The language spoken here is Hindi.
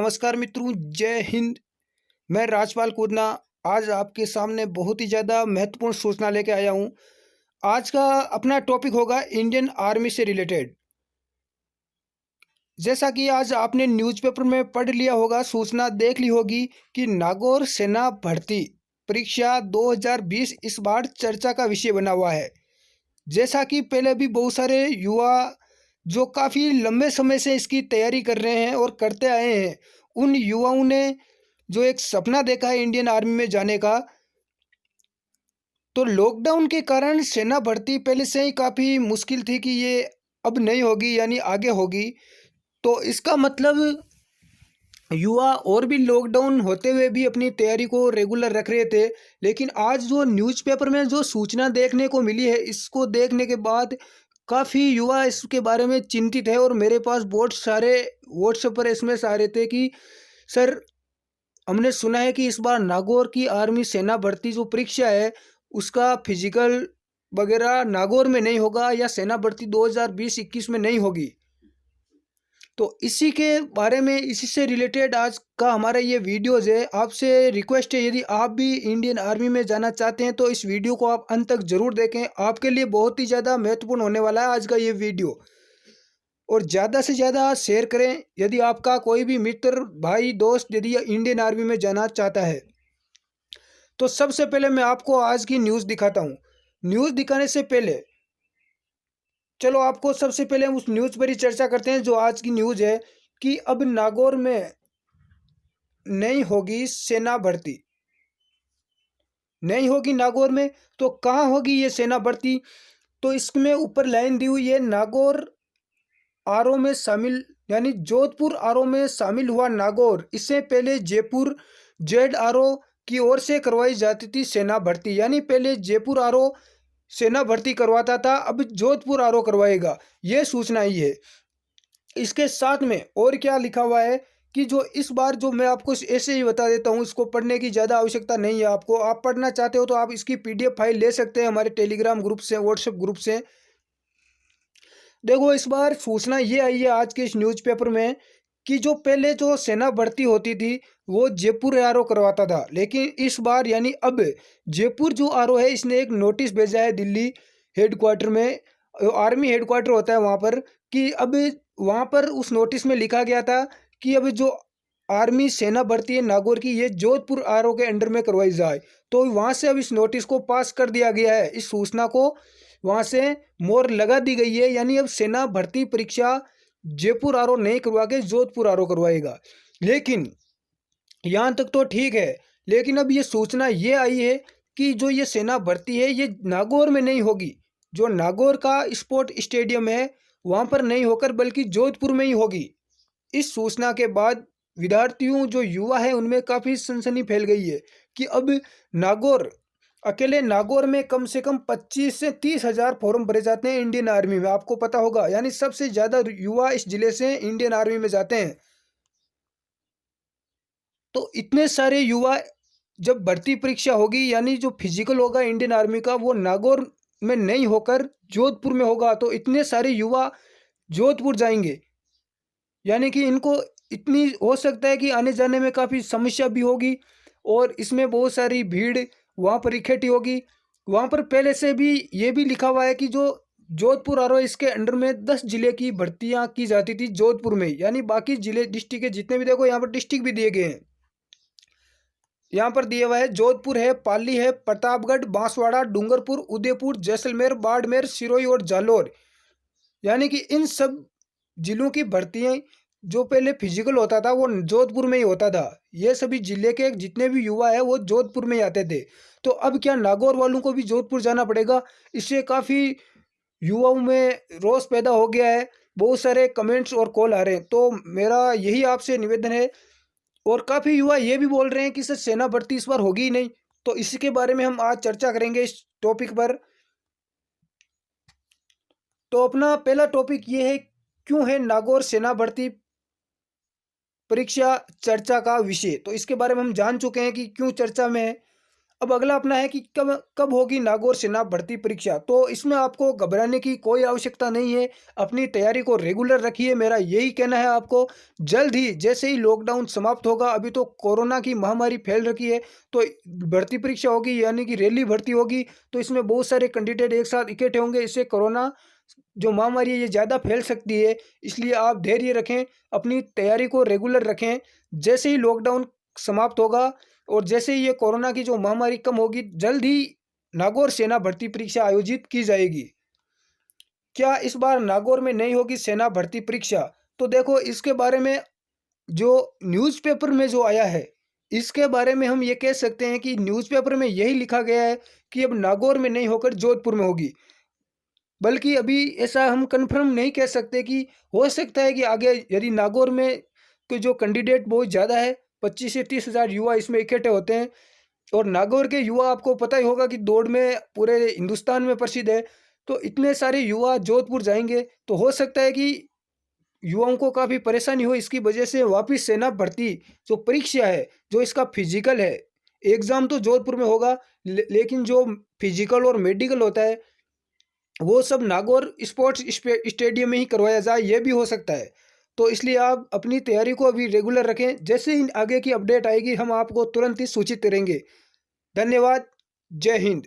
नमस्कार मित्रों, जय हिंद। मैं राजपाल कूदना आज आपके सामने बहुत ही ज़्यादा महत्वपूर्ण सूचना लेके आया हूँ। आज का अपना टॉपिक होगा इंडियन आर्मी से रिलेटेड। जैसा कि आज आपने न्यूज़पेपर में पढ़ लिया होगा, सूचना देख ली होगी कि नागौर सेना भर्ती परीक्षा 2020 इस बार चर्चा का विषय बना हुआ है। जैसा कि पहले भी बहुत सारे युवा जो काफ़ी लंबे समय से इसकी तैयारी कर रहे हैं और करते आए हैं, उन युवाओं ने जो एक सपना देखा है इंडियन आर्मी में जाने का, तो लॉकडाउन के कारण सेना भर्ती पहले से ही काफ़ी मुश्किल थी कि ये अब नहीं होगी यानी आगे होगी। तो इसका मतलब युवा और भी लॉकडाउन होते हुए भी अपनी तैयारी को रेगुलर रख रहे थे। लेकिन आज जो न्यूज़पेपर में जो सूचना देखने को मिली है, इसको देखने के बाद काफ़ी युवा इसके बारे में चिंतित है और मेरे पास बहुत सारे व्हाट्सएप पर एसएमएस आ रहे थे कि सर, हमने सुना है कि इस बार नागौर की आर्मी सेना भर्ती जो परीक्षा है उसका फिजिकल वगैरह नागौर में नहीं होगा या सेना भर्ती 2020-21 में नहीं होगी। तो इसी के बारे में, इसी से रिलेटेड आज का हमारा ये वीडियोज़ है। आपसे रिक्वेस्ट है, यदि आप भी इंडियन आर्मी में जाना चाहते हैं तो इस वीडियो को आप अंत तक ज़रूर देखें। आपके लिए बहुत ही ज़्यादा महत्वपूर्ण होने वाला है आज का ये वीडियो। और ज़्यादा से ज़्यादा शेयर करें यदि आपका कोई भी मित्र, भाई, दोस्त यदि इंडियन आर्मी में जाना चाहता है। तो सबसे पहले मैं आपको आज की न्यूज़ दिखाता हूँ। न्यूज़ दिखाने से पहले चलो आपको सबसे पहले हम उस न्यूज़ पर ही चर्चा करते हैं जो आज की न्यूज़ है कि अब नागौर में नहीं होगी सेना भर्ती। नहीं होगी नागौर में, तो कहाँ होगी ये सेना भर्ती? तो इसमें ऊपर लाइन दी हुई है, नागौर आरओ में शामिल, यानी जोधपुर आरओ में शामिल हुआ नागौर। इससे पहले जयपुर जेड आरओ की ओर से करवाई जाती थी सेना भर्ती। यानी पहले जयपुर आरओ सेना भर्ती करवाता था, अब जोधपुर आरओ करवाएगा। ये सूचना ही है। इसके साथ में और क्या लिखा हुआ है कि जो इस बार, जो मैं आपको ऐसे ही बता देता हूँ, इसको पढ़ने की ज़्यादा आवश्यकता नहीं है आपको। आप पढ़ना चाहते हो तो आप इसकी पीडीएफ फाइल ले सकते हैं हमारे टेलीग्राम ग्रुप से, व्हाट्सएप ग्रुप से। देखो, इस बार सूचना ये आई है आज के इस न्यूज़पेपर में कि जो पहले जो सेना भर्ती होती थी वो जयपुर आरओ करवाता था, लेकिन इस बार यानी अब जयपुर जो आरओ है इसने एक नोटिस भेजा है दिल्ली हेडक्वार्टर में, आर्मी हेडक्वार्टर होता है वहाँ पर, कि अब वहाँ पर उस नोटिस में लिखा गया था कि अब जो आर्मी सेना भर्ती है नागौर की, ये जोधपुर आरओ के अंडर में करवाई जाए। तो वहाँ से अब इस नोटिस को पास कर दिया गया है, इस सूचना को वहाँ से मोहर लगा दी गई है। यानी अब सेना भर्ती परीक्षा जयपुर आरओ नहीं करवा के जोधपुर आरओ करवाएगा। लेकिन यहाँ तक तो ठीक है, लेकिन अब ये सूचना ये आई है कि जो ये सेना भर्ती है ये नागौर में नहीं होगी। जो नागौर का स्पोर्ट स्टेडियम है वहाँ पर नहीं होकर बल्कि जोधपुर में ही होगी। इस सूचना के बाद विद्यार्थियों, जो युवा है, उनमें काफ़ी सनसनी फैल गई है कि अब नागौर, अकेले नागौर में कम से कम 25 से 30 हज़ार फॉर्म भरे जाते हैं इंडियन आर्मी में, आपको पता होगा। यानी सबसे ज़्यादा युवा इस जिले से इंडियन आर्मी में जाते हैं। तो इतने सारे युवा, जब भर्ती परीक्षा होगी यानी जो फिजिकल होगा इंडियन आर्मी का वो नागौर में नहीं होकर जोधपुर में होगा, तो इतने सारे युवा जोधपुर जाएंगे। यानी कि इनको इतनी हो सकता है कि आने जाने में काफ़ी समस्या भी होगी और इसमें बहुत सारी भीड़ वहाँ पर इकट्ठी होगी। वहाँ पर पहले से भी ये भी लिखा हुआ है कि जो जोधपुर आरओ, इसके अंडर में 10 जिले की भर्तियाँ की जाती थी जोधपुर में। यानी बाकी जिले, डिस्ट्रिक्ट के जितने भी, देखो यहाँ पर डिस्ट्रिक्ट भी दिए गए हैं, यहाँ पर दिया हुआ है जोधपुर है, पाली है, प्रतापगढ़, बांसवाड़ा, डूंगरपुर, उदयपुर, जैसलमेर, बाड़मेर, सिरोही और जालौर। यानी कि इन सब जिलों की भर्तियाँ, जो पहले फिजिकल होता था वो जोधपुर में ही होता था। ये सभी जिले के जितने भी युवा है वो जोधपुर में ही आते थे। तो अब क्या नागौर वालों को भी जोधपुर जाना पड़ेगा? इससे काफ़ी युवाओं में रोष पैदा हो गया है। बहुत सारे कमेंट्स और कॉल आ रहे हैं। तो मेरा यही आपसे निवेदन है, और काफ़ी युवा ये भी बोल रहे हैं कि सर सेना भर्ती इस बार होगी ही नहीं। तो इसी के बारे में हम आज चर्चा करेंगे इस टॉपिक पर। तो अपना पहला टॉपिक ये है, क्यों है नागौर सेना भर्ती परीक्षा चर्चा का विषय। तो इसके बारे में हम जान चुके हैं कि क्यों चर्चा में है। अब अगला अपना है कि कब कब होगी नागौर सेना भर्ती परीक्षा। तो इसमें आपको घबराने की कोई आवश्यकता नहीं है, अपनी तैयारी को रेगुलर रखिए, मेरा यही कहना है आपको। जल्द ही जैसे ही लॉकडाउन समाप्त होगा, अभी तो कोरोना की महामारी फैल रखी है, तो भर्ती परीक्षा होगी यानी कि रैली भर्ती होगी, तो इसमें बहुत सारे कैंडिडेट एक साथ इकट्ठे होंगे, इससे कोरोना जो महामारी है ये ज़्यादा फैल सकती है। इसलिए आप धैर्य रखें, अपनी तैयारी को रेगुलर रखें। जैसे ही लॉकडाउन समाप्त होगा और जैसे ही ये कोरोना की जो महामारी कम होगी, जल्द ही नागौर सेना भर्ती परीक्षा आयोजित की जाएगी। क्या इस बार नागौर में नहीं होगी सेना भर्ती परीक्षा? तो देखो, इसके बारे में जो न्यूज़पेपर में जो आया है, इसके बारे में हम ये कह सकते हैं कि न्यूज़पेपर में यही लिखा गया है कि अब नागौर में नहीं होकर जोधपुर में होगी। बल्कि अभी ऐसा हम कन्फर्म नहीं कह सकते कि हो सकता है कि आगे यदि नागौर में के जो कैंडिडेट बहुत ज़्यादा है, 25 से 30 हज़ार युवा इसमें इकट्ठे होते हैं, और नागौर के युवा आपको पता ही होगा कि दौड़ में पूरे हिंदुस्तान में प्रसिद्ध है। तो इतने सारे युवा जोधपुर जाएंगे, तो हो सकता है कि युवाओं को काफ़ी परेशानी हो, इसकी वजह से वापस सेना भर्ती जो परीक्षा है, जो इसका फिजिकल है, एग्ज़ाम तो जोधपुर में होगा, लेकिन जो फिजिकल और मेडिकल होता है वो सब नागौर स्पोर्ट्स स्टेडियम में ही करवाया जाए, ये भी हो सकता है। तो इसलिए आप अपनी तैयारी को अभी रेगुलर रखें, जैसे ही आगे की अपडेट आएगी हम आपको तुरंत ही सूचित करेंगे। धन्यवाद। जय हिंद।